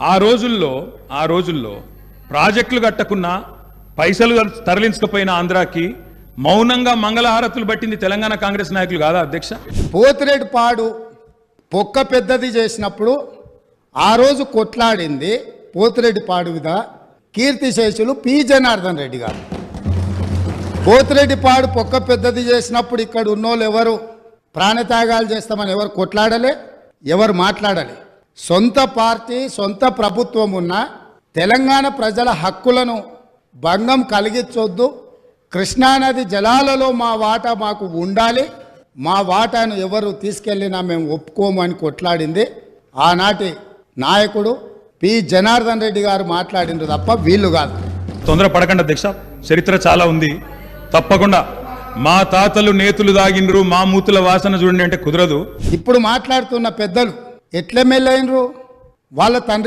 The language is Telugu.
ఆ రోజుల్లో ప్రాజెక్టులు కట్టకున్నా పైసలు తరలించకపోయిన ఆంధ్రాకి మౌనంగా మంగళహారతులు పట్టింది తెలంగాణ కాంగ్రెస్ నాయకులు కాదా అధ్యక్ష? పోతిరెడ్డి పాడు పొక్క పెద్దది చేసినప్పుడు ఆ రోజు కొట్లాడింది పోతిరెడ్డి పాడు మీద కీర్తిశేషులు పి జనార్దన్ రెడ్డి గారు. పోతిరెడ్డి పాడు పొక్క పెద్దది చేసినప్పుడు ఇక్కడ ఉన్నోళ్ళు ఎవరు ప్రాణత్యాగాలు చేస్తామని ఎవరు కొట్లాడలే, ఎవరు మాట్లాడలే. సొంత పార్టీ సొంత ప్రభుత్వం ఉన్న తెలంగాణ ప్రజల హక్కులను భంగం కలిగించొద్దు, కృష్ణానది జలాలలో మా వాటా మాకు ఉండాలి, మా వాటాను ఎవరు తీసుకెళ్ళినా మేము ఒప్పుకోము అని కొట్లాడింది ఆనాటి నాయకుడు పి జనార్దన్ రెడ్డి గారు మాట్లాడిండ్రు తప్ప వీళ్ళు కాదు. తొందర పడకండి అధ్యక్ష, చరిత్ర చాలా ఉంది. తప్పకుండా మా తాతలు నేతులు దాగిండ్రు, మా మూతుల వాసన చూడండి అంటే కుదరదు. ఇప్పుడు మాట్లాడుతున్న పెద్దలు ఎట్లెమ్మెల్యేనరు, వాళ్ళ తండ్రి